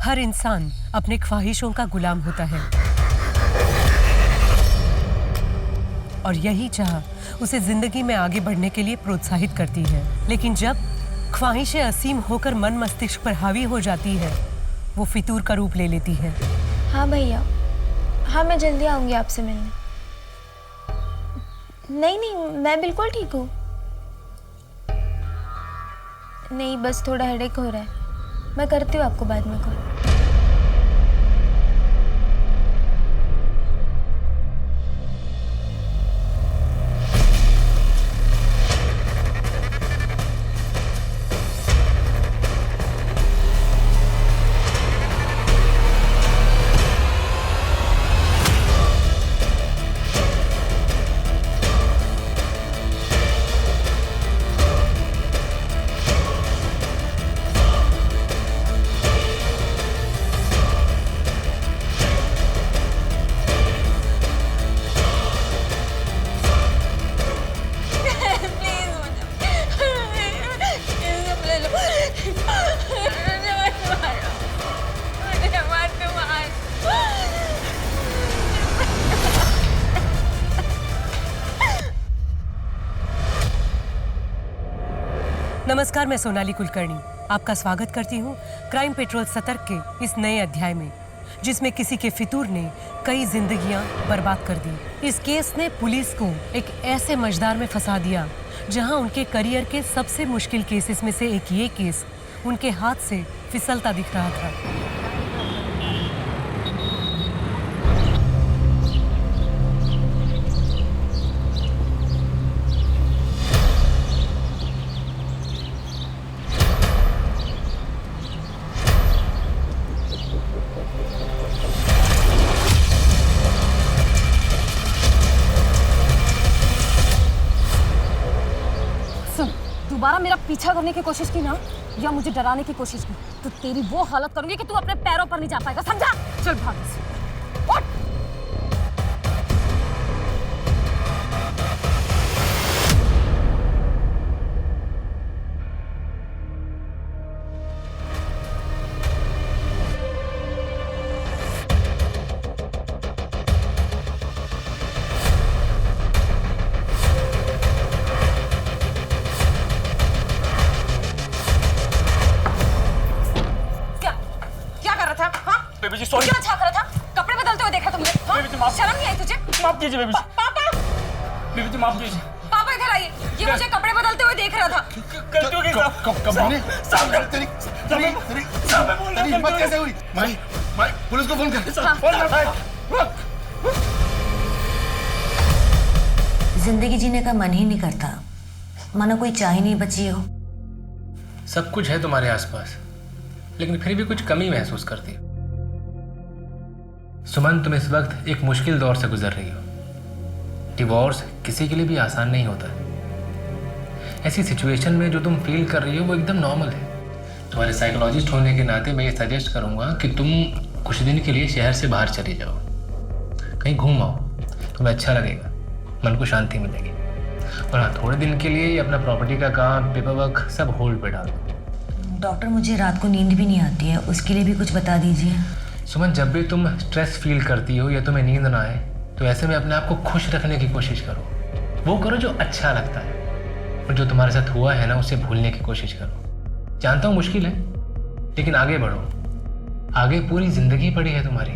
हर इंसान अपने ख्वाहिशों का गुलाम होता है और यही चाह उसे जिंदगी में आगे बढ़ने के लिए प्रोत्साहित करती है। लेकिन जब ख्वाहिशें असीम होकर मन मस्तिष्क पर हावी हो जाती है, वो फितूर का रूप ले लेती है। हाँ भैया, हाँ मैं जल्दी आऊंगी आपसे मिलने। नहीं, मैं बिल्कुल ठीक हूँ। नहीं, बस थोड़ा हेडेक हो रहा है। मैं करती हूँ आपको बाद में कॉल। नमस्कार, मैं सोनाली कुलकर्णी आपका स्वागत करती हूँ क्राइम पेट्रोल सतर्क के इस नए अध्याय में, जिसमें किसी के फितूर ने कई जिंदगियां बर्बाद कर दी। इस केस ने पुलिस को एक ऐसे मझधार में फंसा दिया जहां उनके करियर के सबसे मुश्किल केसेस में से एक ये केस उनके हाथ से फिसलता दिख रहा था। दोबारा मेरा पीछा करने की कोशिश की ना, या मुझे डराने की कोशिश की, तो तेरी वो हालत करूंगी कि तू अपने पैरों पर नहीं जा पाएगा, समझा? चल भाग से। उठ। बेबी जी सॉरी। क्या छाप रहा था? कपड़े बदलते हुए देखा तुमने? हाँ? बेबी जी माफ। शर्म नहीं आई तुझे? माफ कीजिए बेबी जी। पापा! बेबी जी माफ कीजिए। पापा इधर आइए। ये मुझे कपड़े बदलते हुए देख रहा था। गलती हो गई साहब। कब मैंने साहब तेरी हिम्मत कैसे हुई? माई पुलिस को फोन कर। हाँ। फोन कर। जिंदगी जीने का मन ही नहीं करता, मानो कोई चाह ही नहीं बची हो। सब कुछ है तुम्हारे आसपास, लेकिन फिर भी कुछ कमी महसूस करती हो। सुमन, तुम इस वक्त एक मुश्किल दौर से गुजर रही हो। डिवोर्स किसी के लिए भी आसान नहीं होता। ऐसी सिचुएशन में जो तुम फील कर रही हो वो एकदम नॉर्मल है। तुम्हारे साइकोलॉजिस्ट होने के नाते मैं ये सजेस्ट करूंगा कि तुम कुछ दिन के लिए शहर से बाहर चले जाओ, कहीं घूम आओ, तुम्हें अच्छा लगेगा, मन को शांति मिलेगी। और हाँ, थोड़े दिन के लिए अपना प्रॉपर्टी का काम, पेपर वर्क सब होल्ड पे डाल दो। डॉक्टर, मुझे रात को नींद भी नहीं आती है, उसके लिए भी कुछ बता दीजिए। सुमन, जब भी तुम स्ट्रेस फील करती हो या तुम्हें नींद ना आए, तो ऐसे में अपने आप को खुश रखने की कोशिश करो। वो करो जो अच्छा लगता है, और जो तुम्हारे साथ हुआ है ना, उसे भूलने की कोशिश करो। जानता हूँ मुश्किल है, लेकिन आगे बढ़ो। आगे पूरी जिंदगी पड़ी है तुम्हारी।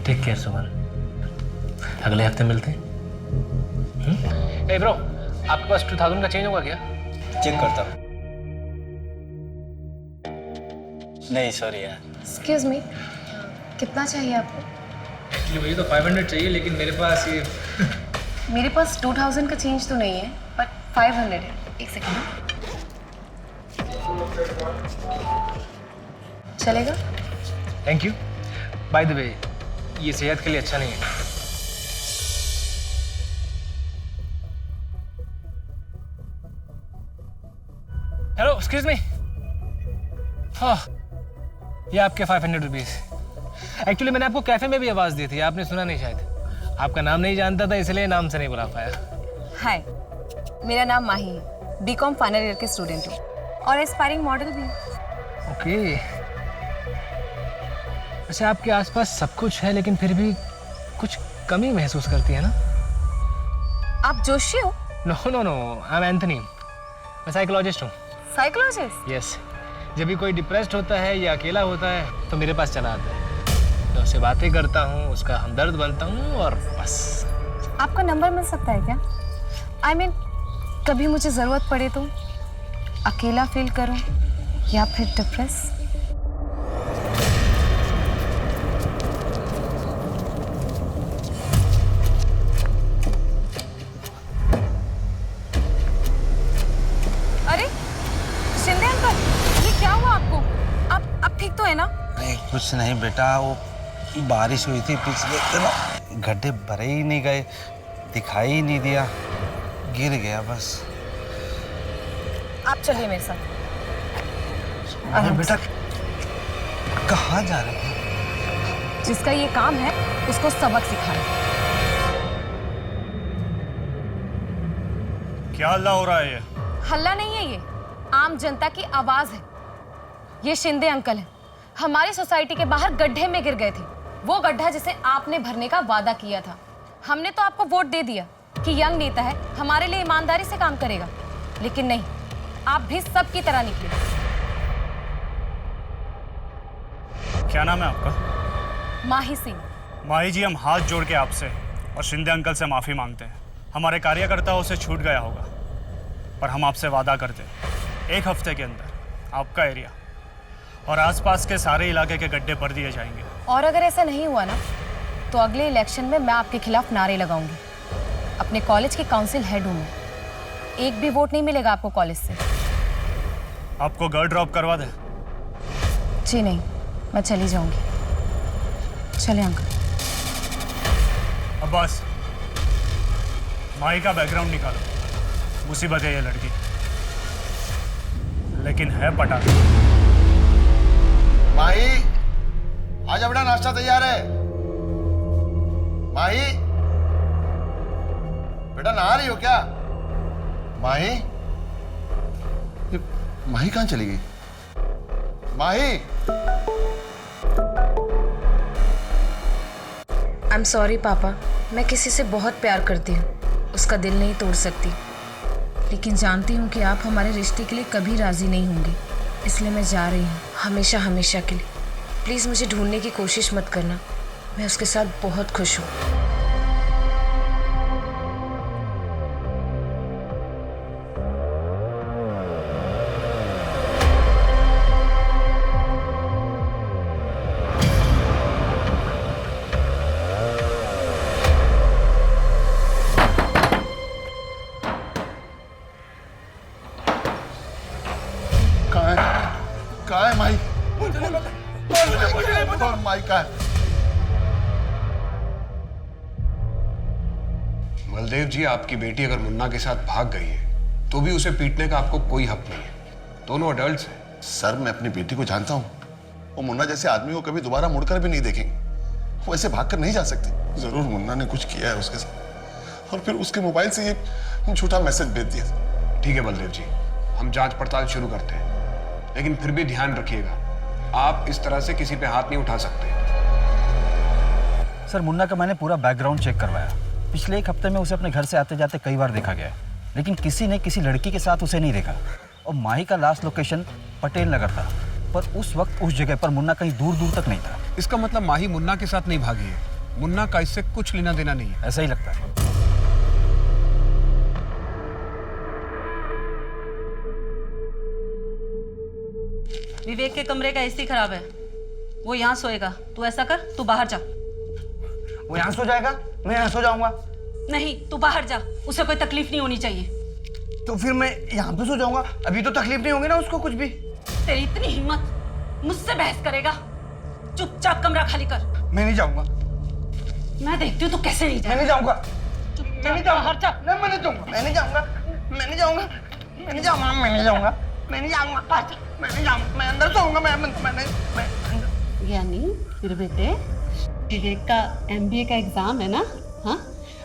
टेक केयर सुमन। अगले हफ्ते मिलते हैं। ए ब्रो, आपके पास 2000 का चेंज होगा क्या? चेक करता हूँ। नहीं सॉरी यार। एक्सक्यूज मी, कितना चाहिए आपको? एक्चुअली मुझे तो 500 चाहिए, लेकिन मेरे पास ये मेरे पास 2000 का चेंज तो नहीं है, बट 500 है। एक सेकेंड। चलेगा? Thank you. By the way, ये सेहत के लिए अच्छा नहीं है। Hello, excuse me. हाँ, ये आपके 500 रुपीज़। एक्चुअली मैंने आपको कैफे में भी आवाज़ दी थी, आपने सुना नहीं शायद। आपका नाम नहीं जानता था, इसलिए नाम से नहीं बुला पाया। हाय, मेरा नाम माही है। बीकॉम फाइनल ईयर के स्टूडेंट हूँ और एस्पायरिंग मॉडल भी हूँ। ओके। अच्छा, आपके आसपास सब कुछ है लेकिन फिर भी कुछ कमी महसूस करती है ना? आप जोशी हो? No no no, I am Anthony. मैं साइकोलॉजिस्ट हूँ। साइकोलॉजिस्ट? यस। जब भी कोई डिप्रेस्ड होता है या अकेला होता है तो मेरे पास चला आता है। मैं उससे बातें करता हूँ, उसका हमदर्द बनता हूँ और बस। आपका नंबर मिल सकता है क्या? आई मीन, कभी मुझे ज़रूरत पड़े तो, अकेला फील करूँ या फिर डिप्रेस। अरे शिंदे अंकल, ये क्या हुआ आपको? आप ठीक तो है ना? नहीं कुछ नहीं बेटा, वो बारिश हुई थी पिछले दिन, गड्ढे भरे ही नहीं गए, दिखाई ही नहीं दिया, गिर गया बस। आप चलिए मेरे साथ। अरे बेटा कहाँ जा रहे हैं? जिसका ये काम है उसको सबक सिखाना। क्या हल्ला हो रहा है ये? हल्ला नहीं है, ये आम जनता की आवाज है। ये शिंदे अंकल हैं, हमारी सोसाइटी के बाहर गड्ढे में गिर गए थे। वो गड्ढा जिसे आपने भरने का वादा किया था। हमने तो आपको वोट दे दिया कि यंग नेता है, हमारे लिए ईमानदारी से काम करेगा, लेकिन नहीं, आप भी सबकी तरह निकले। क्या नाम है आपका? माही सिंह। माही जी, हम हाथ जोड़ के आपसे और शिंदे अंकल से माफ़ी मांगते हैं। हमारे कार्यकर्ताओं से छूट गया होगा, पर हम आपसे वादा करते हैं 1 हफ्ते के अंदर आपका एरिया और आसपास के सारे इलाके के गड्ढे भर दिए जाएंगे। और अगर ऐसा नहीं हुआ ना, तो अगले इलेक्शन में मैं आपके खिलाफ नारे लगाऊंगी। अपने कॉलेज की काउंसिल हेड हूँ मैं, एक भी वोट नहीं मिलेगा आपको कॉलेज से। आपको घर ड्रॉप करवा दें? जी नहीं, मैं चली जाऊंगी। चले अंकल। अब्बास, माही का बैकग्राउंड निकालो। मुसीबत है ये लड़की, लेकिन है पटा। माही आजा बेटा, नाश्ता तैयार है। माही बेटा, नहा रही हो क्या? माही, ये माही कहाँ चली गई? माही, आई एम सॉरी पापा, मैं किसी से बहुत प्यार करती हूँ, उसका दिल नहीं तोड़ सकती, लेकिन जानती हूँ कि आप हमारे रिश्ते के लिए कभी राजी नहीं होंगे, इसलिए मैं जा रही हूँ, हमेशा हमेशा के लिए। प्लीज़ मुझे ढूंढने की कोशिश मत करना, मैं उसके साथ बहुत खुश हूँ। कहाँ है माही? माही कहाँ है? बलदेव जी, आपकी बेटी अगर मुन्ना के साथ भाग गई है तो भी उसे पीटने का आपको कोई हक नहीं है। दोनों अडल्ट्स हैं। सर, मैं अपनी बेटी को जानता हूँ, वो मुन्ना जैसे आदमी को कभी दोबारा मुड़कर भी नहीं देखेंगे। वो ऐसे भागकर नहीं जा सकते। जरूर मुन्ना ने कुछ किया है उसके साथ, और फिर उसके मोबाइल से ये झूठा मैसेज भेज दिया। ठीक है बलदेव जी, हम जांच पड़ताल शुरू करते हैं, लेकिन फिर भी ध्यान रखिएगा, आप इस तरह से किसी पे हाथ नहीं उठा सकते। सर, मुन्ना का मैंने पूरा बैकग्राउंड चेक करवाया। पिछले 1 हफ्ते में उसे अपने घर से आते जाते कई बार देखा गया है, लेकिन किसी ने किसी लड़की के साथ उसे नहीं देखा। और माही का लास्ट लोकेशन पटेल नगर था, पर उस वक्त उस जगह पर मुन्ना कहीं दूर दूर तक नहीं था। इसका मतलब माही मुन्ना के साथ नहीं भागी है। मुन्ना का इससे कुछ लेना देना नहीं है। ऐसा ही लगता है। विवेक के कमरे का एसी खराब है, वो यहाँ सोएगा। तू ऐसा कर, तू बाहर जा। वो यहाँ सो जाएगा, मैं यहाँ सो जाऊंगा। नहीं, तू बाहर जा, उसे कोई तकलीफ नहीं होनी चाहिए। तो फिर मैं यहाँ पे सो जाऊंगा, अभी तो तकलीफ नहीं होगी ना उसको कुछ भी। तेरी इतनी हिम्मत, मुझसे बहस करेगा? चुपचाप कमरा खाली कर। मैं नहीं जाऊंगा। मैं देखती हूँ तू कैसे नहीं मैं नहीं जाऊंगा। मैं नहीं जाऊंगा। हट जा। मैं नहीं जाऊंगा। मैं नहीं जाऊंगा। मैं नहीं जाऊंगा। मैं नहीं जाऊंगा। मैं नहीं जाऊंगा। मैं नहीं जाऊंगा। मैं नहीं जाऊंगा। मैं अंदर सोऊंगा। मैं यानी फिर बेटे, विवेक का MBA का एग्जाम है ना? हाँ,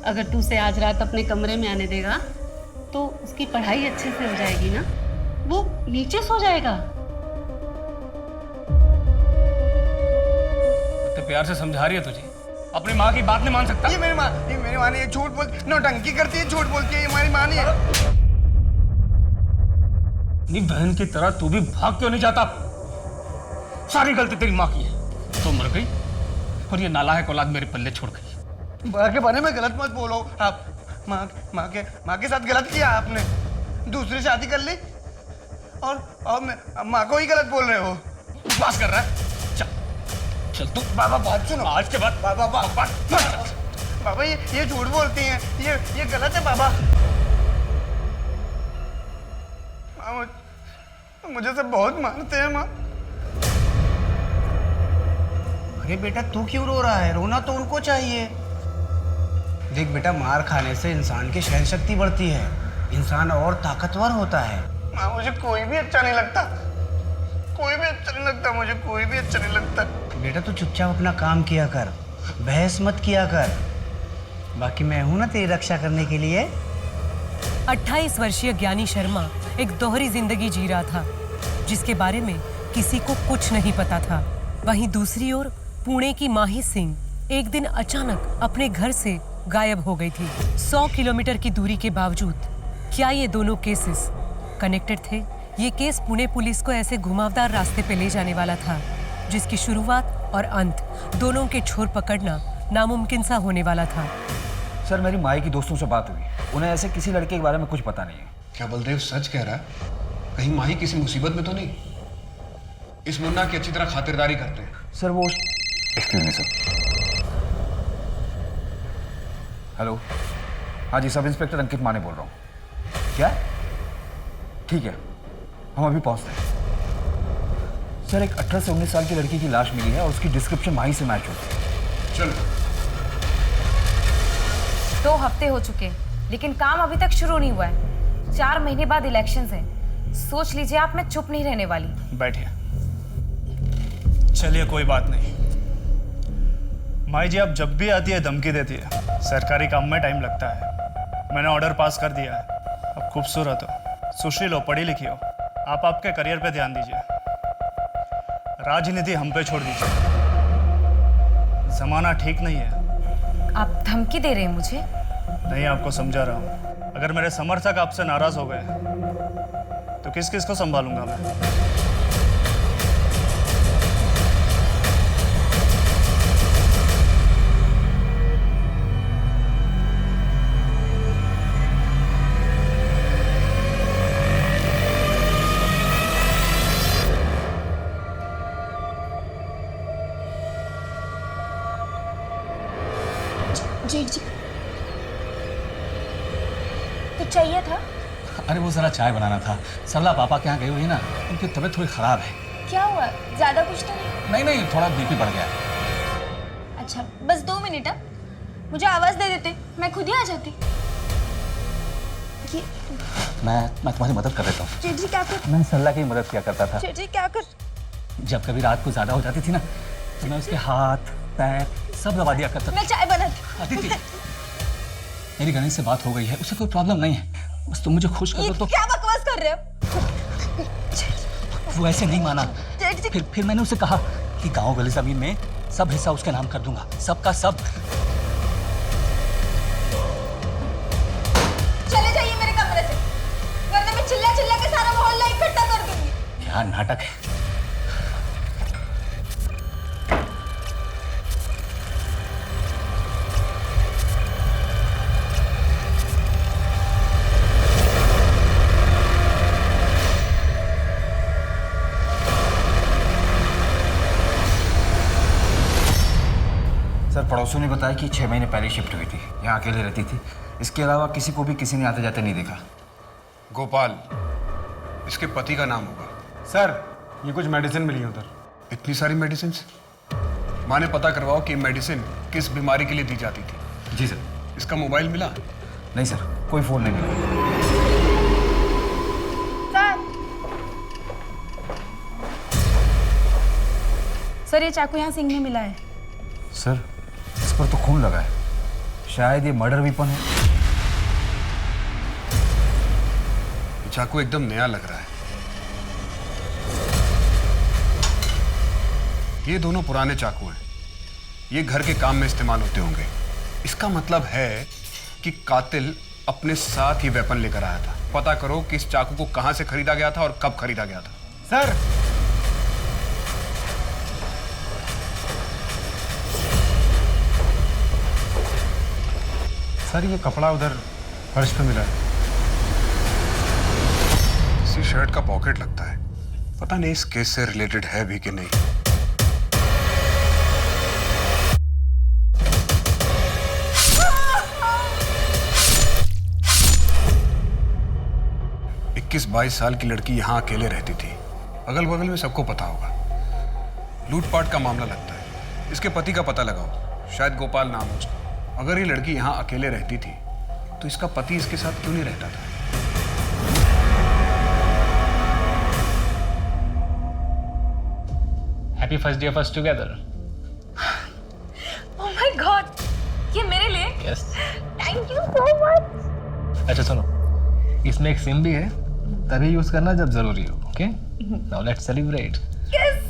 अगर तू उसे आज रात अपने कमरे में आने देगा तो उसकी पढ़ाई अच्छे से हो जाएगी ना। वो नीचे सो जाएगा। तो प्यार से समझा रही है तुझे, अपनी माँ की बात नहीं मान सकता। ये मेरी माँ नहीं है, झूठ बोलती, नौटंकी करती है, झूठ बोलती है, ये हमारी माँ नहीं है। नहीं, बहन की तरह तू भी भाग क्यों नहीं जाता? सारी गलती तेरी माँ की है। तो मर गई और ये नालायक औलाद मेरे पल्ले छोड़ गई। माँ के बारे में गलत मत बोलो आप। माँ के साथ गलत किया आपने, दूसरी शादी कर ली और माँ को ही गलत बोल रहे हो। बस कर रहा है। चल तू। बाबा बात सुनो, आज के बाद बाबा ये झूठ बोलती हैं, ये गलत है बाबा। मुझे सब बहुत मानते हैं माँ। अरे बेटा तू क्यों रो रहा है? रोना तो उनको चाहिए। देख बेटा, मार खाने से इंसान की सहन शक्ति बढ़ती है, इंसान और ताकतवर होता है। माँ मुझे कोई भी अच्छा नहीं लगता, कोई भी अच्छा नहीं लगता, मुझे कोई भी अच्छा नहीं लगता। बेटा तू चुपचाप अपना काम किया कर, बहस मत किया कर, बाकी मैं हूं ना तेरी रक्षा करने के लिए। 28 वर्षीय ज्ञानी शर्मा एक दोहरी जिंदगी जी रहा था, जिसके बारे में किसी को कुछ नहीं पता था। वहीं दूसरी ओर पुणे की माही सिंह एक दिन अचानक अपने घर से गायब हो गई थी। 100 किलोमीटर की दूरी के बावजूद क्या ये दोनों केसेस कनेक्टेड थे? ये केस पुणे पुलिस को ऐसे घुमावदार रास्ते पे ले जाने वाला था जिसकी शुरुआत और अंत दोनों के छोर पकड़ना नामुमकिन सा होने वाला था। सर मेरी माई की दोस्तों से बात हुई, उन्हें ऐसे किसी लड़के के बारे में कुछ पता नहीं है। क्या बलदेव सच कह रहा है? कहीं माही किसी मुसीबत में तो नहीं? इस मुन्ना की अच्छी तरह खातिरदारी करते हैं। सर वो एक्सक्यूज मी सर। हेलो, हाँ जी, सब इंस्पेक्टर अंकित माने बोल रहा हूँ। क्या? ठीक है, हम अभी पहुंचते हैं। सर एक 18 से 19 साल की लड़की की लाश मिली है और उसकी डिस्क्रिप्शन माही से मैच होती है। चलो। 2 हफ्ते हो चुके हैं लेकिन काम अभी तक शुरू नहीं हुआ है। 4 महीने बाद इलेक्शंस हैं। सोच लीजिए आप, मैं चुप नहीं रहने वाली। बैठिए। चलिए कोई बात नहीं। माई जी, आप जब भी आती है धमकी देती है। सरकारी काम में टाइम लगता है। मैंने ऑर्डर पास कर दिया है। आप खूबसूरत हो, सुशील हो, पढ़ी लिखी हो। आप आपके करियर पे ध्यान दीजिए, राजनीति हम पे छोड़ दीजिए। जमाना ठीक नहीं है। आप धमकी दे रहे हैं मुझे? नहीं, आपको समझा रहा हूँ। अगर मेरे समर्थक आपसे नाराज हो गए तो किस किस को संभालूंगा मैं? जेठ जी, तो चाहिए था? अरे वो जरा चाय बनाना था। सरला पापा के यहाँ गई हुई है ना, उनकी तबीयत थोड़ी खराब है। क्या हुआ? ज्यादा कुछ तो नहीं? नहीं नहीं, थोड़ा बीपी बढ़ गया। अच्छा बस 2 मिनट, मुझे आवाज दे देते, मैं खुद ही आ जाती। ये मैं तुम्हारी मदद कर देता हूँ। जेठ जी क्या कर? मैं सरला की मदद किया करता था। जेठ जी क्या कर? जब कभी रात को ज्यादा हो जाती थी ना, तो मैं उसके हाथ पैर सब दबा दिया करता था। मैं चाय बनाती। अदिति, मेरी गणेश से बात हो गई है, उसे कोई प्रॉब्लम नहीं है, बस तुम मुझे खुश कर दो तो। क्या बकवास कर रहे हो? वो ऐसे नहीं माना। फिर मैंने उसे कहा कि गांव वाली जमीन में सब हिस्सा उसके नाम कर दूंगा, सबका सब। चले जाइए मेरे कमरे से, वरना मैं चिल्ला चिल्ला के सारा मोहल्ला इकट्ठा कर दूंगी। क्या नाटक है। सर पड़ोसियों ने बताया कि 6 महीने पहले शिफ्ट हुई थी, यहाँ अकेले रहती थी। इसके अलावा किसी को भी किसी ने आते जाते नहीं देखा। गोपाल, इसके पति का नाम होगा। सर ये कुछ मेडिसिन मिली उधर। इतनी सारी मेडिसिन? माँ ने पता करवाओ कि मेडिसिन किस बीमारी के लिए दी जाती थी। जी सर। इसका मोबाइल मिला? नहीं सर, कोई फोन नहीं मिला। सर ये चाकू यहाँ सिंह में मिला है। सर इस पर तो खून लगा है, शायद ये मर्डर वेपन है। चाकू एकदम नया लग रहा है। ये दोनों पुराने चाकू हैं। ये घर के काम में इस्तेमाल होते होंगे। इसका मतलब है कि कातिल अपने साथ ये वेपन लेकर आया था। पता करो कि इस चाकू को कहां से खरीदा गया था और कब खरीदा गया था। सर, सर ये कपड़ा उधर फर्श पे मिला है। किसी शर्ट का पॉकेट लगता है। पता नहीं इस केस से रिलेटेड है भी कि नहीं। इक्कीस 22 साल की लड़की यहां अकेले रहती थी। अगल बगल में सबको पता होगा। लूटपाट का मामला लगता है। इसके पति का पता लगाओ, शायद गोपाल नाम हो उसका। अगर ये लड़की यहां अकेले रहती थी तो इसका पति इसके साथ क्यों नहीं रहता था? Happy first day of us together. Oh my God, ये मेरे लिए? Yes. Thank you so much. अच्छा सुनो, इसमें एक सिम भी है, तभी यूज करना जब जरूरी हो। Okay, now let's celebrate. Yes.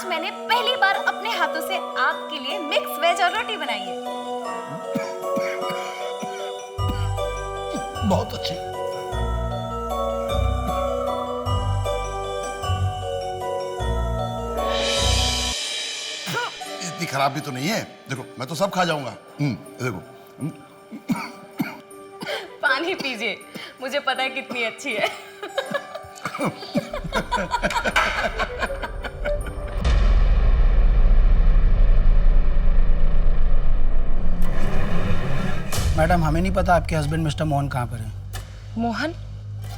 मैंने पहली बार अपने हाथों से आपके लिए मिक्स वेज और रोटी बनाई है। बहुत अच्छी। इतनी खराब भी तो नहीं है। देखो मैं तो सब खा जाऊंगा। देखो। पानी पीजिए, मुझे पता है कितनी अच्छी है। मैडम, हमें नहीं पता आपके हस्बैंड मिस्टर मोहन कहाँ पर है। मोहन?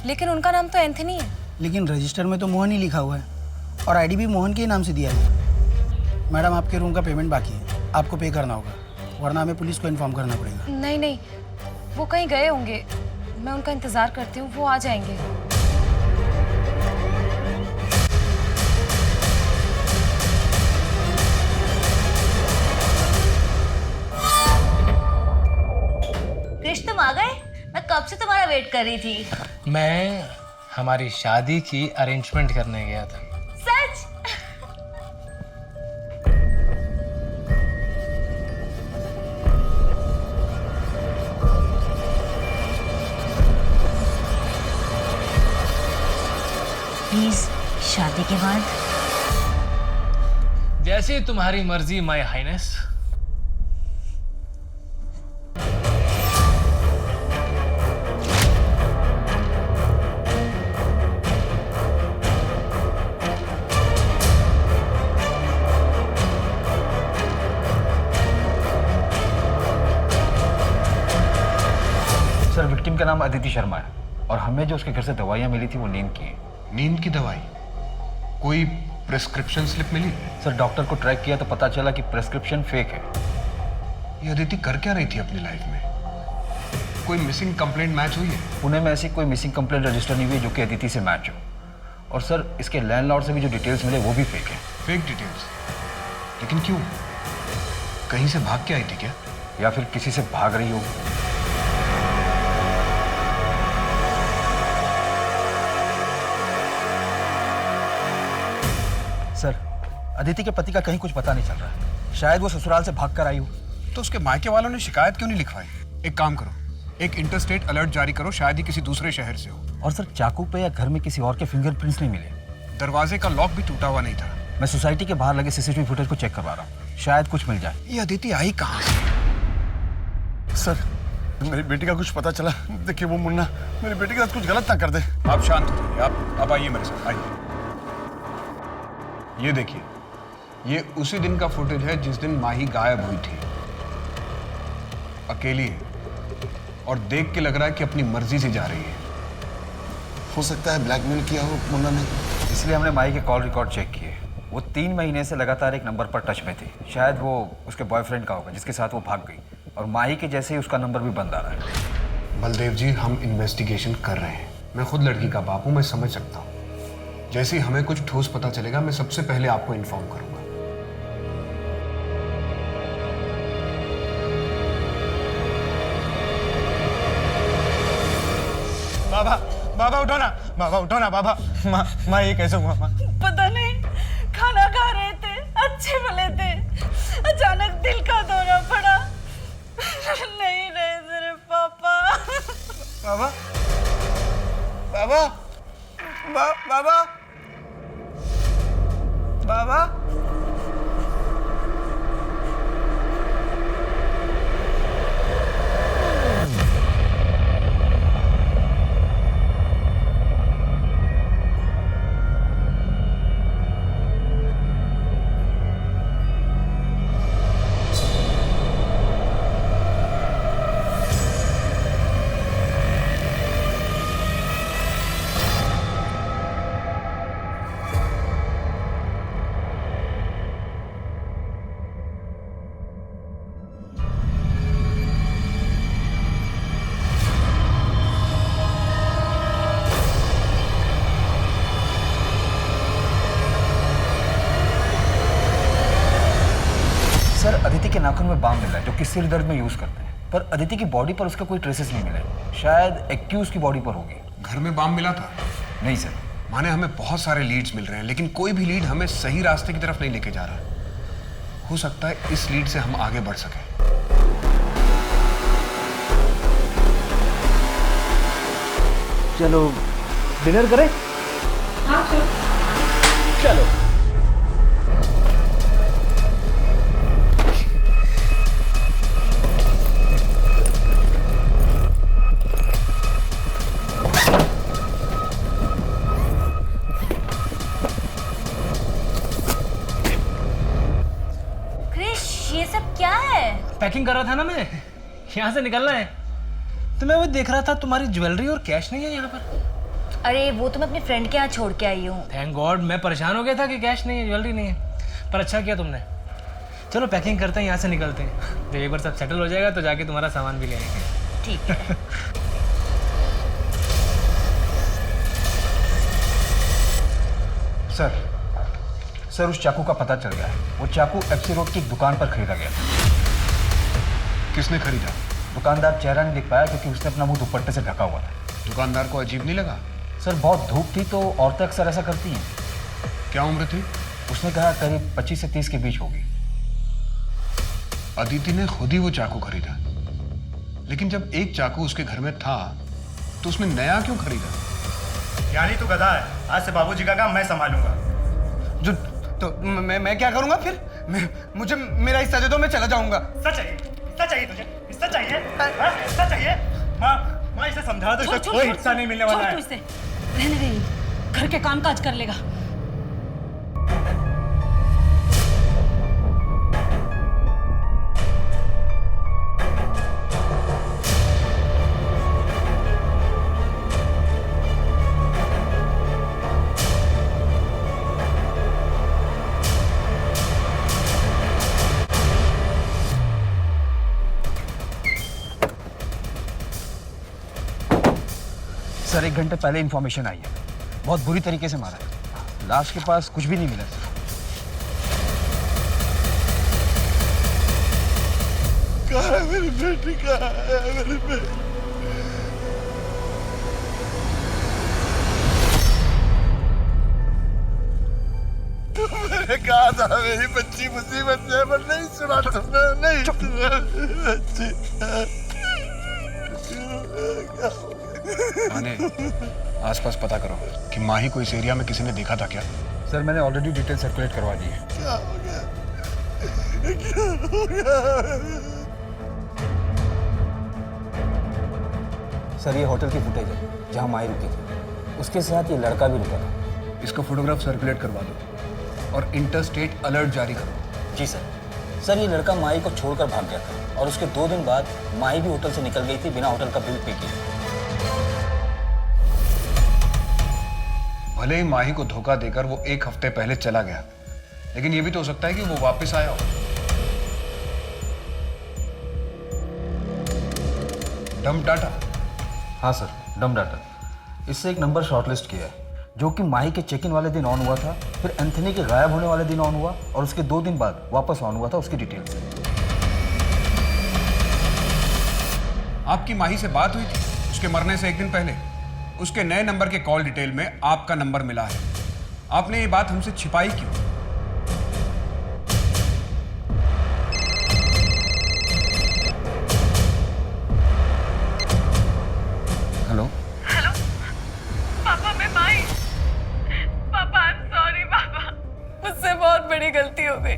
लेकिन उनका नाम तो एंथनी है। लेकिन रजिस्टर में तो मोहन ही लिखा हुआ है और आईडी भी मोहन के ही नाम से दिया है। मैडम, आपके रूम का पेमेंट बाकी है, आपको पे करना होगा, वरना हमें पुलिस को इन्फॉर्म करना पड़ेगा। नहीं नहीं, वो कहीं गए होंगे, मैं उनका इंतजार करती हूँ, वो आ जाएंगे। कृष्ण, तुम आ गए? मैं कब से तुम्हारा वेट कर रही थी। मैं हमारी शादी की अरेंजमेंट करने गया था। सच? प्लीज शादी के बाद? जैसे तुम्हारी मर्जी माय हाइनेस। सर, विक्टिम का नाम अदिति शर्मा है और हमें जो उसके घर से दवाइयाँ मिली थी वो नींद की है। नींद की दवाई? कोई प्रेस्क्रिप्शन स्लिप मिली? सर, डॉक्टर को ट्रैक किया तो पता चला कि प्रेस्क्रिप्शन फेक है। ये अदिति कर क्या रही थी अपनी लाइफ में? कोई मिसिंग कंप्लेंट मैच हुई है? पुणे में ऐसी कोई मिसिंग कंप्लेंट रजिस्टर नहीं हुई जो कि अदिति से मैच हो। और सर, इसके लैंडलॉर्ड से भी जो डिटेल्स मिले वो भी फेक है। Fake details? लेकिन क्यों? कहीं से भाग के आई थी क्या? या फिर किसी से भाग रही हो। सर, अदिति के पति का कहीं कुछ पता नहीं चल रहा है। शायद वो ससुराल से भाग कर आई हो। तो उसके मायके वालों ने शिकायत क्यों नहीं लिखवाई? एक काम करो, एक इंटरस्टेट अलर्ट जारी करो, शायद ही किसी दूसरे शहर से हो। और सर, चाकू पे या घर में किसी और के फिंगरप्रिंट्स नहीं मिले। दरवाजे का लॉक भी टूटा हुआ नहीं था। मैं सोसाइटी के बाहर लगे सीसीटीवी फुटेज को चेक करवा रहा हूँ, शायद कुछ मिल जाए। ये अदिति आई कहाँ से? सर, मेरी बेटी का कुछ पता चला। देखिए, वो मुन्ना मेरी बेटी के साथ कुछ गलत ना कर दे। आप शांत हो जाइए। आप आइए मेरे साथ, आइए। ये देखिए, ये उसी दिन का फुटेज है जिस दिन माही गायब हुई थी। अकेली है और देख के लग रहा है कि अपनी मर्जी से जा रही है। हो सकता है ब्लैकमेल किया हो मुन्ना ने। इसलिए हमने माही के कॉल रिकॉर्ड चेक किए। वो 3 महीने से लगातार एक नंबर पर टच में थी। शायद वो उसके बॉयफ्रेंड का होगा जिसके साथ वो भाग गई, और माही के जैसे ही उसका नंबर भी बंद आ रहा है। बलदेव जी, हम इन्वेस्टिगेशन कर रहे हैं। मैं खुद लड़की का बाप हूँ, मैं समझ सकता हूँ। जैसे ही हमें कुछ ठोस पता चलेगा मैं सबसे पहले आपको इन्फॉर्म करूँगा। बाबा, बाबा उठो ना, बाबा उठो ना, बाबा। माँ ये कैसे हुआ माँ? पता नहीं, खाना खा रहे थे, अच्छे भले थे, अचानक दिल का दौरा पड़ा। नहीं रहे तेरे पापा। बाबा, बाबा, बाबा, बाबा। सर, अदिति के नाखून में बाम मिला है जो कि सिर दर्द में यूज करते हैं, पर अदिति की बॉडी पर उसका कोई ट्रेसेस नहीं मिले। शायद एक्यूज की बॉडी पर होगी। घर में बाम मिला था? नहीं सर। माने हमें बहुत सारे लीड्स मिल रहे हैं, लेकिन कोई भी लीड हमें सही रास्ते की तरफ नहीं लेके जा रहा। हो सकता है इस लीड से हम आगे बढ़ सकें। चलो डिनर करें? हाँ चलो। पैकिंग कर रहा था ना मैं, यहाँ से निकलना है। तो मैं वो देख रहा था तुम्हारी ज्वेलरी और कैश नहीं है यहाँ पर। अरे वो तो मैं अपने फ्रेंड के यहाँ छोड़ के आई हूँ। थैंक गॉड, मैं परेशान हो गया था कि कैश नहीं है, ज्वेलरी नहीं है। पर अच्छा किया तुमने। चलो पैकिंग करते हैं, यहाँ से निकलते हैं। जब एक बार सब सेटल हो जाएगा तो जाके तुम्हारा सामान भी ले आएंगे। ठीक है। सर उस चाकू का पता चल गया है। वो चाकू एफसी रोड की एक दुकान पर खरीदा गया था। किसने खरीदा? दुकानदार चेहरा नहीं दिख पाया क्योंकि उसने अपना मुंह दुपट्टे से ढका हुआ था। दुकानदार को अजीब नहीं लगा? सर बहुत धूप थी तो औरतें अक्सर ऐसा करती हैं। क्या उम्र थी? उसने कहा करीब 25 से 30 के बीच होगी। अदिति ने खुद ही वो चाकू खरीदा, लेकिन जब एक चाकू उसके घर में था तो उसने नया क्यों खरीदा? यानी तू गधा है। आज से बाबूजी का काम मैं संभालूंगा। जो तो मैं क्या करूंगा फिर? मुझे मेरा हिस्सा दे दो, मैं चला जाऊंगा। हिस्सा चाहिए? हिस्सा चाहिए तुझे? हिस्सा चाहिए? हाँ? हिस्सा चाहिए? माँ इसे समझा दो, इसे कोई हिस्सा नहीं मिलने वाला है। रहने दे, घर के काम काज कर लेगा। सर 1 घंटे पहले इंफॉर्मेशन आई है, बहुत बुरी तरीके से मारा है। लाश के पास कुछ भी नहीं मिला सर। कहाँ है मेरी बेटी? कहाँ है मेरी बेटी? मैंने कहा था मेरी बच्ची मुसीबत में, पर नहीं सुना तुमने। नहीं सुना बच्ची। माने आसपास पता करो कि माही को इस एरिया में किसी ने देखा था क्या? सर मैंने ऑलरेडी डिटेल सर्कुलेट करवा दी है। क्या हो गया? क्या हो गया? सर ये होटल की फुटेज है जहाँ माही रुकी थी, उसके साथ ये लड़का भी रुका था। इसको फोटोग्राफ सर्कुलेट करवा दो और इंटरस्टेट अलर्ट जारी करो। जी सर। सर ये लड़का माही को छोड़कर भाग गया था और उसके 2 दिन बाद माही भी होटल से निकल गई थी बिना होटल का बिल पे किए। भले ही माही को धोखा देकर वो 1 हफ्ते पहले चला गया, लेकिन ये भी तो हो सकता है कि वो वापस आया हो। Dump data? हाँ सर, डंप डाटा। इससे एक नंबर शॉर्टलिस्ट किया है जो कि माही के चेक इन वाले दिन ऑन हुआ था, फिर एंथनी के गायब होने वाले दिन ऑन हुआ और उसके 2 दिन बाद वापस ऑन हुआ था, उसकी डिटेल्स। आपकी माही से बात हुई थी उसके मरने से 1 दिन पहले? उसके नए नंबर के कॉल डिटेल में आपका नंबर मिला है। आपने ये बात हमसे छिपाई क्यों? हेलो हेलो पापा, मैं माही। पापा आई एम सॉरी पापा, मुझसे बहुत बड़ी गलती हो गई।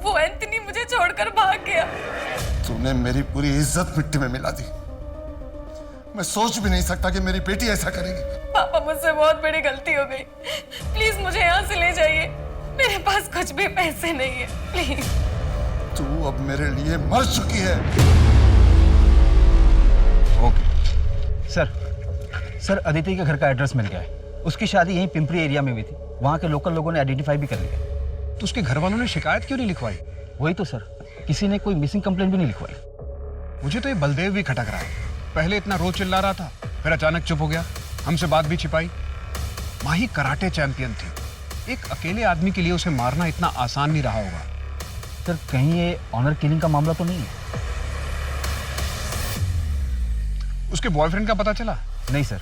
वो एंथनी मुझे छोड़कर भाग गया। तूने मेरी पूरी इज्जत मिट्टी में मिला दी। मैं सोच भी नहीं सकता कि मेरी बेटी ऐसा करेगी। पापा मुझसे बहुत बड़ी गलती हो गई, प्लीज मुझे यहाँ से ले जाइए। मेरे पास कुछ भी पैसे नहीं है, प्लीज। तू अब मेरे लिए मर चुकी है। ओके सर, अदिति के घर का एड्रेस मिल गया है। उसकी शादी यहीं पिंपरी एरिया में हुई थी। वहाँ के लोकल लोगों ने आइडेंटिफाई भी कर लिया। तो उसके घर वालों ने शिकायत क्यों नहीं लिखवाई? वही तो सर, किसी ने कोई मिसिंग कंप्लेंट भी नहीं लिखवाई। मुझे तो ये बलदेव भी खटक रहा है। पहले इतना रोज चिल्ला रहा था, फिर अचानक चुप हो गया, हमसे बात भी छिपाई। माही कराटे चैंपियन थी। एक अकेले आदमी के लिए उसे मारना इतना आसान नहीं रहा होगा। सर कहीं ये ऑनर किलिंग का मामला तो नहीं है? उसके बॉयफ्रेंड का पता चला? नहीं सर।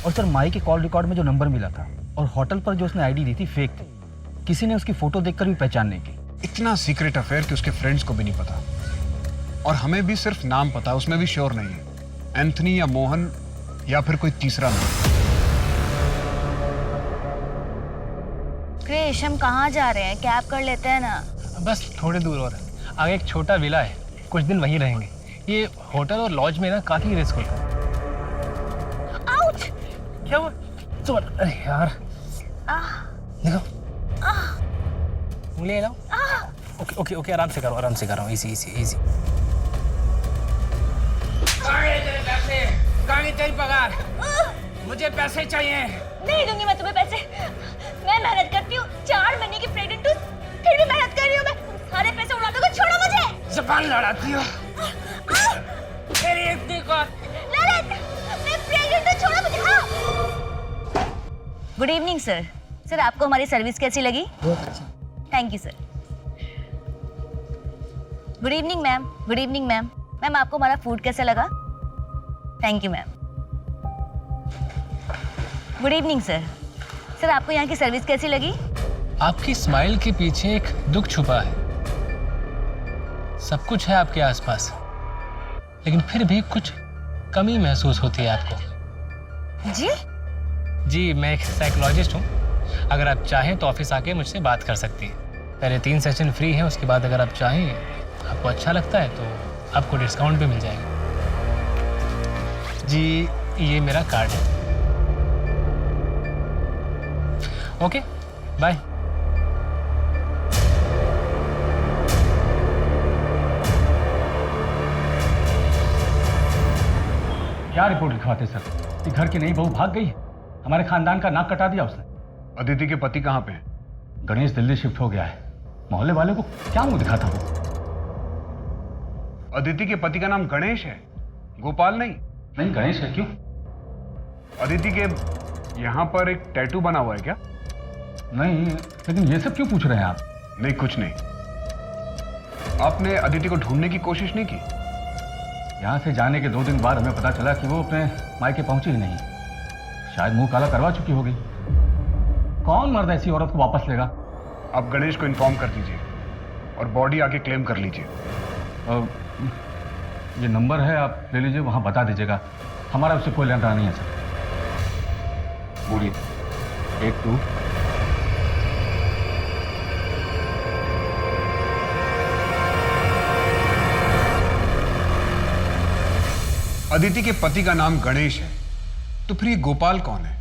और सर माही के कॉल रिकॉर्ड में जो नंबर मिला था और होटल पर जो उसने आईडी दी थी फेक थी। किसी ने उसकी फोटो देखकर भी पहचान नहीं की। इतना सीक्रेट अफेयर कि उसके फ्रेंड्स को भी नहीं पता, और हमें भी सिर्फ नाम पता, उसमें भी श्योर नहीं है एंथनी या मोहन या फिर कोई तीसरा नाम। क्रिश, हम कहाँ जा रहे हैं? कैब कर लेते हैं ना। बस थोड़ी दूर और आगे एक छोटा विला है, कुछ दिन वहीं रहेंगे। ये होटल और लॉज में ना काफी रिस्क होता है। आउच! क्या हुआ? अरे यार देखो, उंगली लाओ। ओके ओके ओके, आराम से करो, इजी। कहाँ तेरी पगार? मुझे पैसे चाहिए। नहीं दूंगी मैं तुम्हें पैसे। मैं मेहनत करती हूँ, 4 महीने की प्रेग्नेंट हूँ, फिर भी मेहनत कर रही हूँ। मैं सारे पैसे उड़ा दूंगा, छोड़ो मुझे। जबान लड़ाती हो। तेरी इतनी कौन? ललित, मैं प्रेग्नेंट हूँ, छोड़ो मुझे। हाँ। Good evening sir. सर आपको हमारी सर्विस कैसी लगी? बहुत अच्छा। Thank you sir. Good evening ma'am. Good evening ma'am. Ma'am आपको हमारा फूड कैसा लगा? Thank you ma'am. Good evening sir. Sir आपको यहाँ की सर्विस कैसी लगी? आपकी स्माइल के पीछे एक दुख छुपा है। सब कुछ है आपके आसपास, लेकिन फिर भी कुछ कमी महसूस होती है आपको। जी, मैं एक साइकोलॉजिस्ट हूँ। अगर आप चाहें तो ऑफिस आके मुझसे बात कर सकती हैं। पहले 3 सेशन फ्री है, उसके बाद अगर आप चाहें, आपको अच्छा लगता है तो आपको डिस्काउंट भी मिल जाएगा। जी, ये मेरा कार्ड है। Okay, bye. क्या रिपोर्ट लिखवाते सर? कि घर की नई बहू भाग गई है, हमारे खानदान का नाक कटा दिया उसने। अदिति के पति कहाँ पे हैं? गणेश दिल्ली शिफ्ट हो गया है। मोहल्ले वाले को क्या मुंह दिखाता वो? अदिति के पति का नाम गणेश है, गोपाल नहीं? नहीं, गणेश है। क्यों? अदिति के यहाँ पर एक टैटू बना हुआ है क्या? नहीं, लेकिन ये सब क्यों पूछ रहे हैं आप? नहीं, कुछ नहीं। आपने अदिति को ढूंढने की कोशिश नहीं की? यहाँ से जाने के 2 दिन बाद हमें पता चला कि वो अपने मायके पहुंची ही नहीं। शायद मुंह काला करवा चुकी होगी। कौन मर्द ऐसी औरत को वापस लेगा? आप गणेश को इन्फॉर्म कर दीजिए और बॉडी आके क्लेम कर लीजिए। ये नंबर है, आप ले लीजिए, वहां बता दीजिएगा। हमारा उससे कोई लेना नहीं है सर। बोलिए। 1 2। अदिति के पति का नाम गणेश है, तो फिर ये गोपाल कौन है?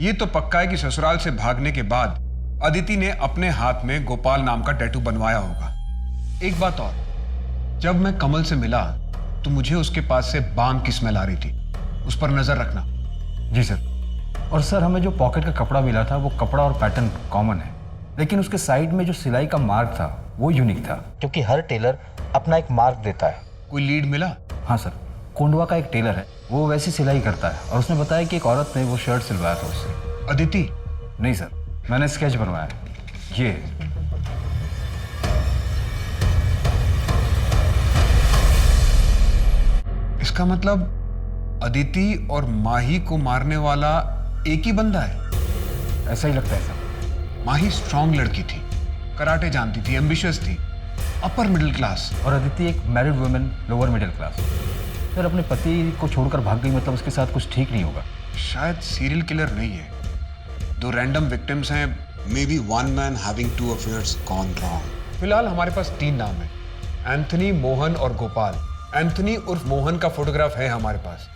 ये तो पक्का है कि ससुराल से भागने के बाद अदिति ने अपने हाथ में गोपाल नाम का टैटू बनवाया होगा। एक बात और, जब मैं कमल से मिला तो मुझे उसके पास से बाम की स्मेल आ रही थी, उस पर नजर रखना। जी सर। और सर हमें जो पॉकेट का कपड़ा मिला था वो कपड़ा और पैटर्न कॉमन है, लेकिन उसके साइड में जो सिलाई का मार्क था वो यूनिक था। क्योंकि हर टेलर अपना एक मार्क देता है। कोई लीड मिला? हाँ सर, कोंडवा का एक टेलर है, वो वैसी सिलाई करता है और उसने बताया कि एक औरत ने वो शर्ट सिलवाया था उससे। अदिति? नहीं सर, मैंने स्केच बनवाया है, ये। इसका मतलब अदिति और माही को मारने वाला एक ही बंदा है? ऐसा ही लगता है सर। माही स्ट्रांग लड़की थी, कराटे जानती थी, एम्बिशियस थी, अपर मिडिल क्लास। और अदिति एक married women, lower middle class. Sir अपने पति को छोड़कर भाग गई, मतलब उसके साथ कुछ ठीक नहीं होगा। शायद सीरियल किलर नहीं है, 2 रैंडम विक्टिम्स हैं। May be one man having 2 affairs gone wrong. फिलहाल हमारे पास 3 नाम हैं, एंथनी, मोहन और गोपाल। एंथनी उर्फ मोहन का फोटोग्राफ है हमारे पास,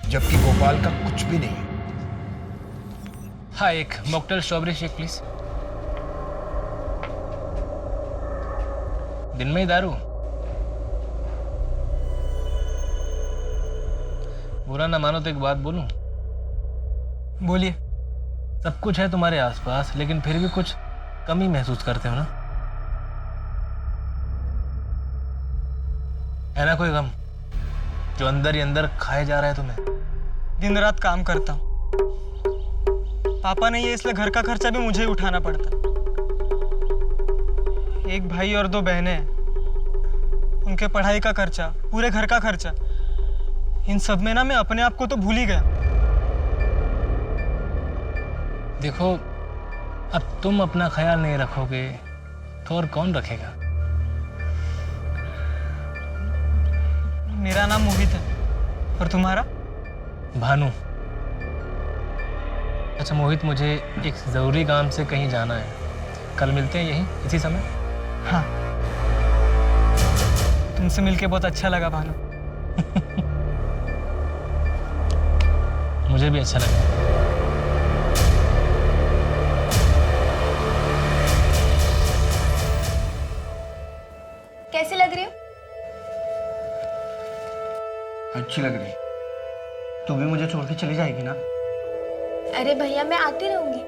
जबकि गोपाल का कुछ भी नहीं है। हाँ, एक मॉकटेल स्ट्रॉबेरी शेक प्लीज। दिन में ही दारू? बुरा ना मानो तो एक बात बोलूं? बोलिए। सब कुछ है तुम्हारे आसपास, लेकिन फिर भी कुछ कमी महसूस करते हो ना? है ना कोई गम जो अंदर ही अंदर खाए जा रहा है तुम्हें? दिन रात काम करता हूँ, पापा नहीं है इसलिए घर का खर्चा भी मुझे ही उठाना पड़ता। एक भाई और 2 बहनें हैं, उनके पढ़ाई का खर्चा, पूरे घर का खर्चा, इन सब में ना मैं अपने आप को तो भूल ही गया। देखो, अब तुम अपना ख्याल नहीं रखोगे तो और कौन रखेगा? मेरा नाम मोहित है, और तुम्हारा? भानु। अच्छा मोहित, मुझे एक ज़रूरी काम से कहीं जाना है, कल मिलते हैं यहीं इसी समय? हाँ, तुमसे मिलके बहुत अच्छा लगा भानु। मुझे भी अच्छा लगा। कैसी लग रही हो? अच्छी लग रही। तू भी मुझे छोड़ के चली जाएगी ना? अरे भैया, मैं आती रहूंगी,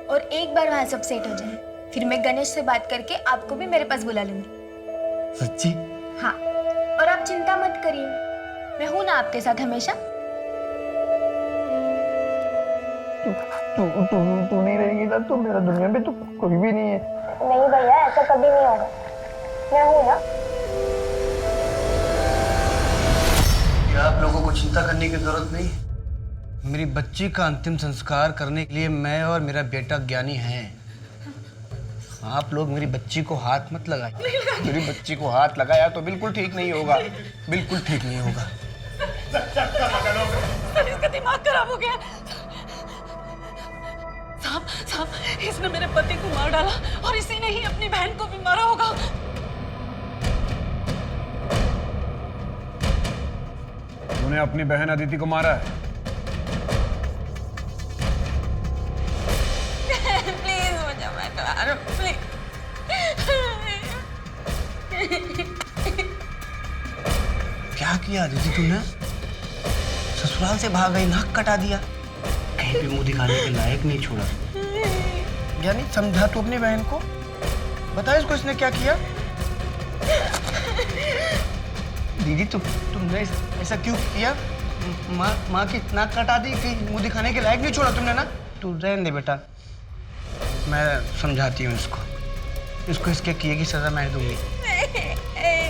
और एक बार वहां सब सेट हो जाए फिर मैं गणेश से बात करके आपको भी मेरे पास बुला लूंगी। सच्ची? हाँ, और आप चिंता मत करिए, मैं हूं ना आपके साथ हमेशा। तू नहीं रहेगी ना तो मेरा दुनिया में तो कोई भी नहीं है। नहीं भैया, ऐसा कभी नहीं होगा, मैं हूं ना। आप लोगों को चिंता करने की जरूरत नहीं। मेरी बच्ची का अंतिम संस्कार करने के लिए मैं और मेरा बेटा ज्ञानी हैं। आप लोग मेरी बच्ची को हाथ मत लगाइए। मेरी बच्ची को हाथ लगाया तो बिल्कुल ठीक नहीं होगा, बिल्कुल ठीक नहीं होगा। इसका दिमाग खराब हो गया। साहब, इसने मेरे पति को मार डाला और इसी ने ही अपनी बहन को भी मारा होगा। तूने अपनी बहन अदिति को मारा है? प्लीज मुझे मत मारो, प्लीज। क्या किया अदिति तूने? ससुराल से भाग गई, नाक कटा दिया, कहीं पे मुंह दिखाने के लायक नहीं छोड़ा। यानी समझा तू अपनी बहन को, बता इसको इसने क्या किया। दीदी तुमने ऐसा क्यों किया? माँ की नाक कटा दी, कहीं मुंह दिखाने के लायक नहीं छोड़ा तुमने ना। तू रहने दे बेटा, मैं समझाती हूँ इसको इसके किए की सजा मैं दूंगी।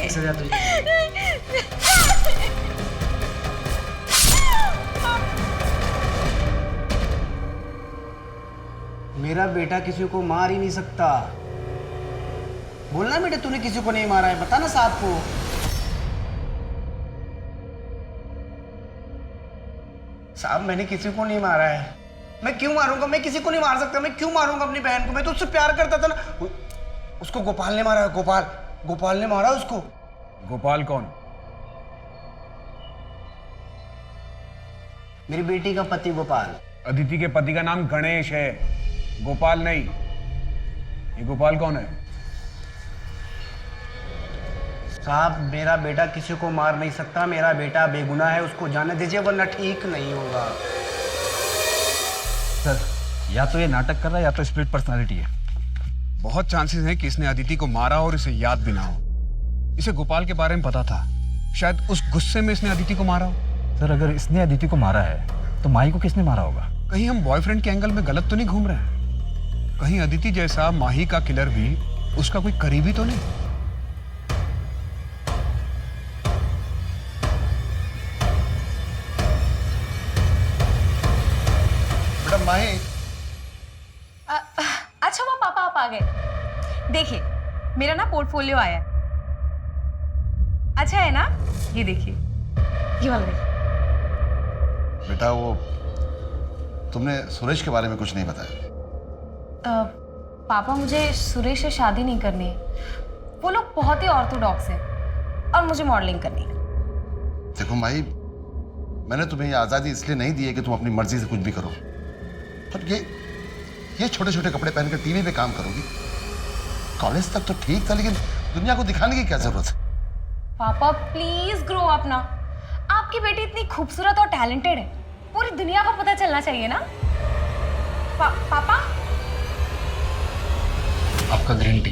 सजा तुझे। मेरा बेटा किसी को मार ही नहीं सकता। बोलना बेटा तूने किसी को नहीं मारा है, बता ना साहब को। साहब मैंने किसी को नहीं मारा है। मैं क्यों मारूंगा? मैं किसी को नहीं मार सकता। मैं क्यों मारूंगा अपनी बहन को? मैं तो उससे प्यार करता था ना। उसको गोपाल ने मारा है। गोपाल ने मारा उसको। गोपाल कौन? मेरी बेटी का पति गोपाल। अदिति के पति का नाम गणेश है, गोपाल नहीं। ये गोपाल कौन है? साहब मेरा बेटा किसी को मार नहीं सकता। मेरा बेटा बेगुनाह है, उसको जाने दीजिए वरना ठीक नहीं होगा। सर या तो ये नाटक कर रहा है या तो स्प्लिट पर्सनालिटी है। बहुत चांसेस हैं कि इसने अदिति को मारा और इसे याद भी ना हो। इसे गोपाल के बारे में पता था, शायद उस गुस्से में इसने अदिति को मारा हो। सर अगर इसने अदिति को मारा है तो माही को किसने मारा होगा? कहीं हम बॉयफ्रेंड के एंगल में गलत तो नहीं घूम रहे हैं? कहीं अदिति जैसा माही का किलर भी उसका कोई करीबी तो नहीं? बेटा माही। अच्छा वो पापा आप आ गए। देखिए मेरा ना पोर्टफोलियो आया है। अच्छा है ना? ये देखिए, ये वाला देखिए। बेटा वो तुमने सुरेश के बारे में कुछ नहीं बताया। पापा मुझे सुरेश से शादी नहीं करनी है। वो लोग बहुत ही ऑर्थोडॉक्स हैं और मुझे मॉडलिंग करनी है। देखो माही, मैंने तुम्हें ये आज़ादी इसलिए नहीं दी है कि तुम अपनी मर्जी से कुछ भी करो। पर ये छोटे छोटे कपड़े पहनकर टीवी पे काम करोगी? कॉलेज तक तो ठीक था, लेकिन दुनिया को दिखाने की क्या जरूरत है? पापा प्लीज ग्रो अप ना। आपकी बेटी इतनी खूबसूरत और टैलेंटेड है, पूरी दुनिया को पता चलना चाहिए ना। पापा आपका ग्रीन टी।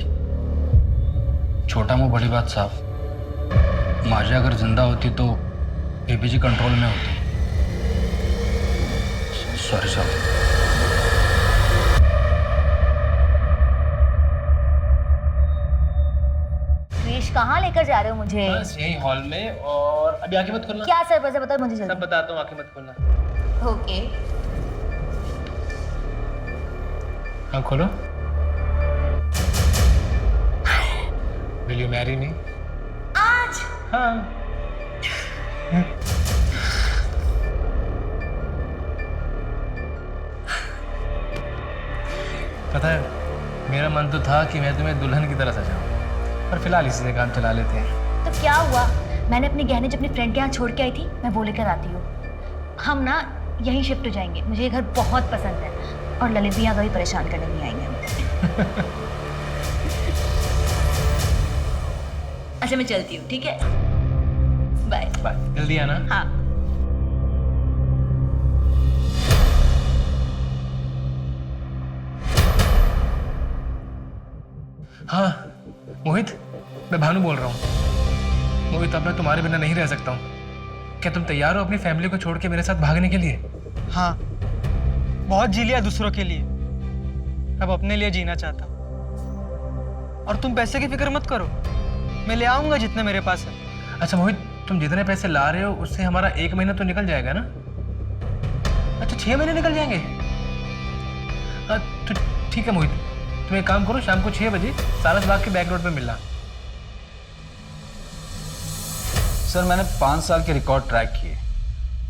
छोटा मुंह बड़ी बात साफ। माजी अगर जिंदा होती तो एपीजी कंट्रोल में होती। सॉरी साहब। कहाँ लेकर जा रहे हो मुझे? बस यही हॉल में, और अभी आंखें मत खोलना। क्या सर वैसे बताओ मुझे जल्दी। सब बताता हूँ, आंखें मत खोलना। ओके। हाँ खोलो। Will you marry me? आज? हाँ। पता है मेरा मन तो था कि मैं तुम्हें दुल्हन की तरह सजाऊं, पर फिलहाल इसी से काम चला लेते हैं। तो क्या हुआ? मैंने अपने गहने जब अपनी फ्रेंड के यहाँ छोड़ के आई थी, मैं वो लेकर आती हूँ। हम ना यहीं शिफ्ट हो जाएंगे। मुझे ये घर बहुत पसंद है और ललित भी यहाँ कभी परेशान करने नहीं आएंगे। अच्छा मैं चलती हूँ, ठीक है? Bye bye. जल्दी आना। हाँ। हाँ मोहित, मैं भानु बोल रहा हूँ। मोहित अब मैं तुम्हारे बिना नहीं रह सकता हूँ। क्या तुम तैयार हो अपनी फैमिली को छोड़ के मेरे साथ भागने के लिए? हाँ, बहुत जी लिया दूसरों के लिए, अब अपने लिए जीना चाहता हूँ। और तुम पैसे की फिक्र मत करो, मैं ले आऊंगा जितने मेरे पास है। अच्छा मोहित, तुम जितने पैसे ला रहे हो उससे हमारा 1 महीना तो निकल जाएगा ना? अच्छा 6 महीने निकल जाएंगे? तो ठीक है मोहित, तुम एक काम करो, शाम को 6 बजे सारस बाग के बैक रोड पे मिलना। सर मैंने 5 साल के रिकॉर्ड ट्रैक किए।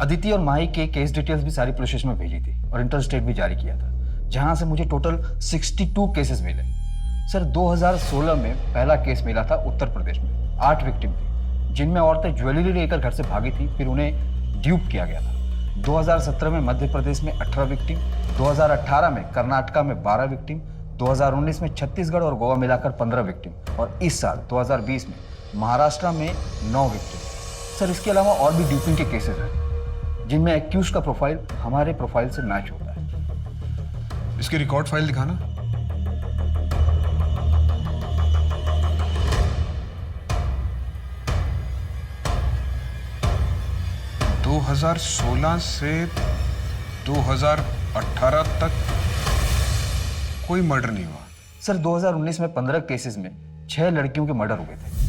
अदिति और माही के केस डिटेल्स भी सारी पुलिस स्टेशन में भेजी थी और इंटर स्टेट भी जारी किया था, जहां से मुझे टोटल 62 केसेस मिले। सर 2016 में पहला केस मिला था उत्तर प्रदेश में। 8 विक्टिम थी, जिनमें औरतें ज्वेलरी लेकर घर से भागी थी, फिर उन्हें ड्यूप किया गया था। 2017 में मध्य प्रदेश में 18 विक्टिम, 2018 में कर्नाटका में 12 विक्टिम, 2019 में छत्तीसगढ़ और गोवा मिलाकर 15 विक्टिम और इस साल 2020 में महाराष्ट्र में 9 विक्टिम। सर इसके अलावा और भी ड्यूपिंग के केसेस हैं, जिनमें एक्यूज का प्रोफाइल हमारे प्रोफाइल से मैच होता है। इसकी रिकॉर्ड फाइल दिखाना। दो 2016 से 2018 तक कोई मर्डर नहीं हुआ। सर 2019 में 15 केसेस में 6 लड़कियों के मर्डर हुए थे।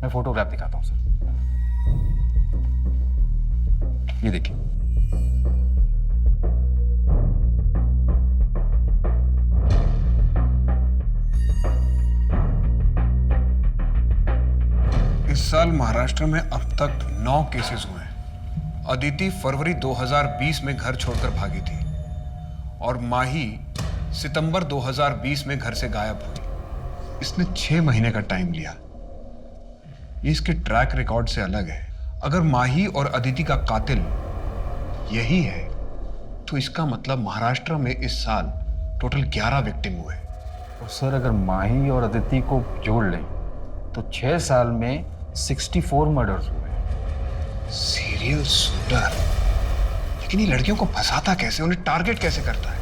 मैं फोटोग्राफ दिखाता हूं सर, ये देखिए। इस साल महाराष्ट्र में अब तक 9 केसेस हुए हैं। अदिति फरवरी 2020 में घर छोड़कर भागी थी और माही सितंबर 2020 में घर से गायब हुई। इसने 6 महीने का टाइम लिया। ये इसके ट्रैक रिकॉर्ड से अलग है। अगर माही और अदिति का कातिल यही है तो इसका मतलब महाराष्ट्र में इस साल टोटल 11 विक्टिम हुए। और सर अगर माही और अदिति को जोड़ लें तो 6 साल में 64 मर्डर्स हुए। सीरियल शूटर, लेकिन ये लड़कियों को फंसाता कैसे, उन्हें टारगेट कैसे करता है?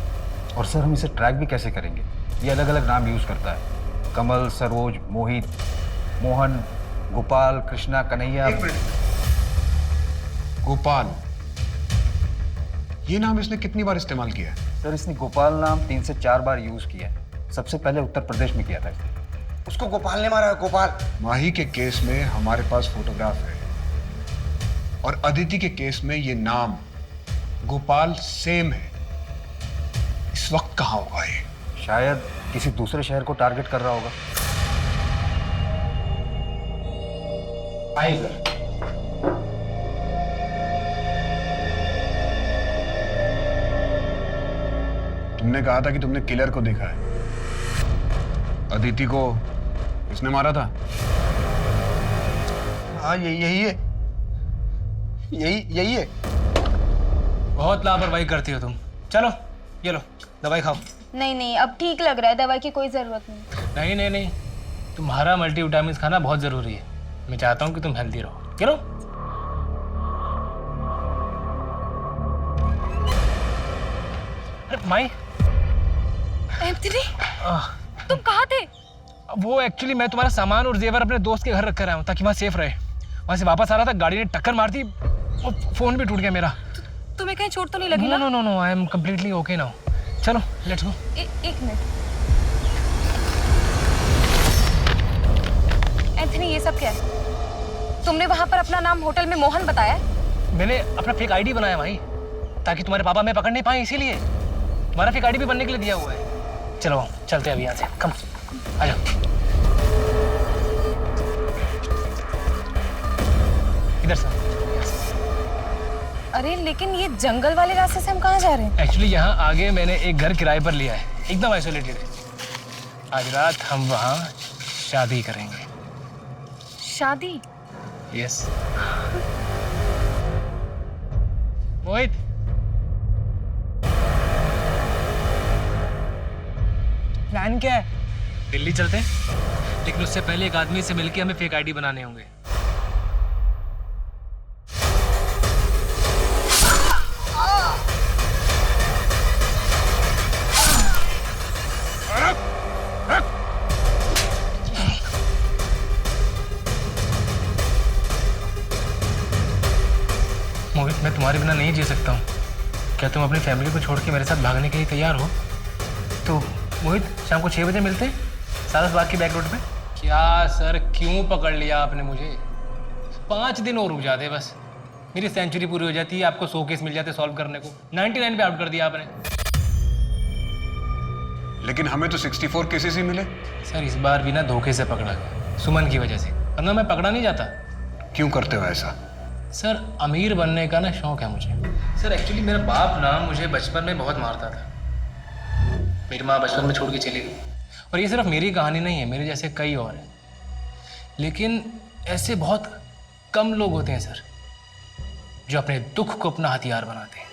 और सर हम इसे ट्रैक भी कैसे करेंगे? ये अलग अलग नाम यूज करता है। कमल, सरोज, मोहित, मोहन, गोपाल, कृष्णा, कन्हैया। गोपाल, ये नाम इसने कितनी बार इस्तेमाल किया है? सर इसने गोपाल नाम 3 से 4 बार यूज किया है। सबसे पहले उत्तर प्रदेश में किया था इसने। उसको गोपाल ने मारा है, गोपाल। माही के केस में हमारे पास फोटोग्राफ है और अदिति के केस में ये नाम गोपाल सेम है। इस वक्त कहाँ होगा ये? शायद किसी दूसरे शहर को टारगेट कर रहा होगा। आइए सर। तुमने कहा था कि तुमने किलर को देखा है। अदिति को किसने मारा था? हाँ यही है, यही है। बहुत लापरवाही करती हो तुम। चलो ये लो दवाई खाओ। नहीं अब ठीक लग रहा है, दवाई की कोई जरूरत नहीं। नहीं, तुम्हारा मल्टीविटामिन खाना बहुत जरूरी है। मैं चाहता हूँ कि तुम हेल्दी रहो। चलो। अरे माई। एंथनी, तुम कहाँ थे? वो एक्चुअली मैं तुम्हारा सामान और जेवर अपने दोस्त के घर रख कर आया हूँ ताकि वहाँ सेफ रहे। वहाँ से वापस आ रहा था, गाड़ी ने टक्कर मार दी और फोन भी टूट गया मेरा। तुम्हें कहीं चोट तो नहीं लगी ना? No, I am completely okay now. चलो लेट्स गो। एक मिनट एंथनी, ये सब क्या है? तुमने वहां पर अपना नाम होटल में मोहन बताया? मैंने अपना फेक आईडी बनाया भाई, ताकि तुम्हारे पापा मैं पकड़ नहीं पाए, इसीलिए तुम्हारा फेक आईडी भी बनने के लिए दिया हुआ है। चलो चलते हैं अभी यहाँ से। कम आ जाओ। इधर से। अरे लेकिन ये जंगल वाले रास्ते से हम कहाँ जा रहे हैं? एक्चुअली यहाँ आगे मैंने एक घर किराए पर लिया है, एकदम आइसोलेटेड है। आज रात हम वहाँ शादी करेंगे। शादी? यस। मोहित, प्लान क्या है? दिल्ली चलते हैं, लेकिन उससे पहले एक आदमी से मिलके हमें फेक आईडी बनाने होंगे। मोहित, मैं तुम्हारे बिना नहीं जी सकता हूँ। क्या तुम अपनी फैमिली को छोड़ के मेरे साथ भागने के लिए तैयार हो? तो मोहित, शाम को 6 बजे मिलते हैं सारस बाग की बैक रोड पे। क्या सर, क्यों पकड़ लिया आपने मुझे? 5 दिन और रुक जाते बस, मेरी सेंचुरी पूरी हो जाती है, आपको 100 केस मिल जाते सॉल्व करने को। 99 पे आउट कर दिया आपने। लेकिन हमें तो 64 केसेस ही मिले। सर इस बार भी ना धोखे से पकड़ा गया, सुमन की वजह से, वरना मैं पकड़ा नहीं जाता। क्यों करते हो ऐसा? सर अमीर बनने का ना शौक है मुझे। सर एक्चुअली मेरा बाप ना मुझे बचपन में बहुत मारता था। मेरी माँ बचपन में छोड़ के चली गई। और ये सिर्फ मेरी कहानी नहीं है, मेरे जैसे कई और हैं। लेकिन ऐसे बहुत कम लोग होते हैं सर, जो अपने दुख को अपना हथियार बनाते हैं।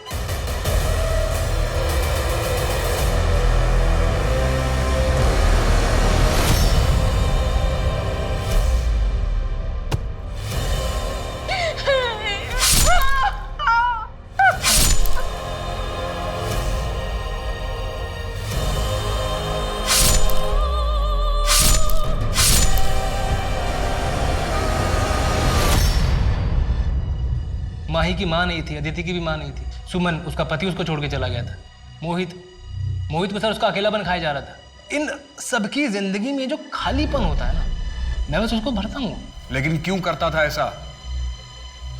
माही की माँ नहीं थी, अदिति की भी माँ नहीं थी। सुमन, उसका पति उसको छोड़ के चला गया था। मोहित को सर उसका अकेलापन खाया जा रहा था। इन सबकी जिंदगी में जो खालीपन होता है ना, मैं बस उसको भरता हूँ। लेकिन क्यों करता था ऐसा?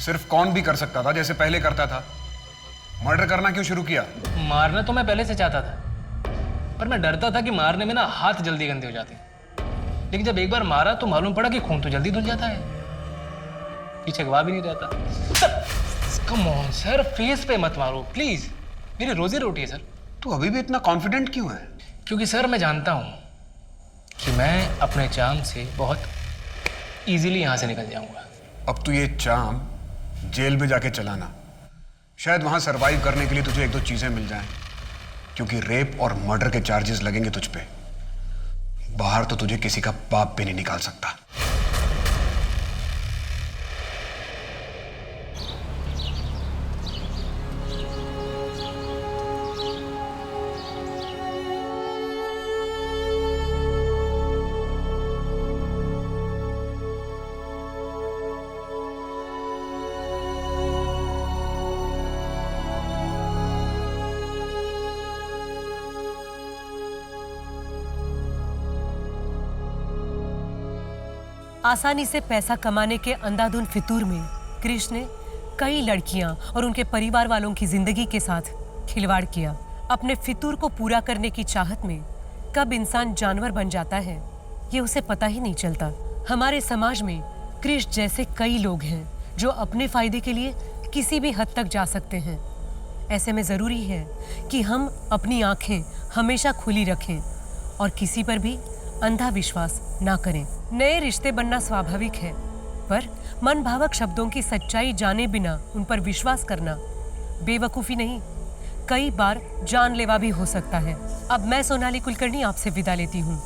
सिर्फ कौन भी कर सकता था जैसे पहले करता था। मर्डर करना क्यों शुरू किया? मारना तो मैं पहले से चाहता था, पर मैं डरता था कि मारने में ना हाथ जल्दी गंदे हो जाते। लेकिन जब एक बार मारा तो मालूम पड़ा कि खून तो जल्दी धुल जाता है, पीछे गवाह भी नहीं रहता। कम ऑन सर, फेस पे मत मारो प्लीज, मेरी रोजी रोटी है सर। तू अभी भी इतना कॉन्फिडेंट क्यों है? क्योंकि सर मैं जानता हूं कि मैं अपने चाम से बहुत इजीली यहां से निकल जाऊंगा। अब तू ये चाम जेल में जाके चलाना, शायद वहां सरवाइव करने के लिए तुझे 1-2 चीजें मिल जाएं, क्योंकि रेप और मर्डर के चार्जेस लगेंगे तुझ पे। बाहर तो तुझे किसी का बाप भी नहीं निकाल सकता। आसानी से पैसा कमाने के अंधाधुंध फितूर में क्रिश ने कई लड़कियां और उनके परिवार वालों की जिंदगी के साथ खिलवाड़ किया। अपने फितूर को पूरा करने की चाहत में कब इंसान जानवर बन जाता है ये उसे पता ही नहीं चलता। हमारे समाज में क्रिश जैसे कई लोग हैं जो अपने फायदे के लिए किसी भी हद तक जा सकते हैं। ऐसे में जरूरी है कि हम अपनी आंखें हमेशा खुली रखें और किसी पर भी अंधा विश्वास ना करें। नए रिश्ते बनना स्वाभाविक है, पर मन भावक शब्दों की सच्चाई जाने बिना उन पर विश्वास करना बेवकूफ़ी नहीं, कई बार जानलेवा भी हो सकता है। अब मैं सोनाली कुलकर्णी आपसे विदा लेती हूँ।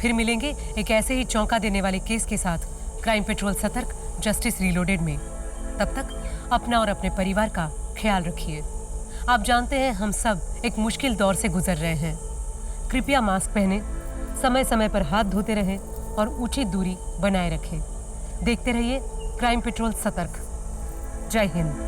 फिर मिलेंगे एक ऐसे ही चौंका देने वाले केस के साथ क्राइम पेट्रोल सतर्क जस्टिस रीलोडेड में। तब तक अपना और अपने परिवार का ख्याल रखिए। आप जानते हैं हम सब एक मुश्किल दौर से गुजर रहे हैं। कृपया मास्क पहने, समय समय पर हाथ धोते रहें और उचित दूरी बनाए रखें। देखते रहिए क्राइम पेट्रोल सतर्क। जय हिंद।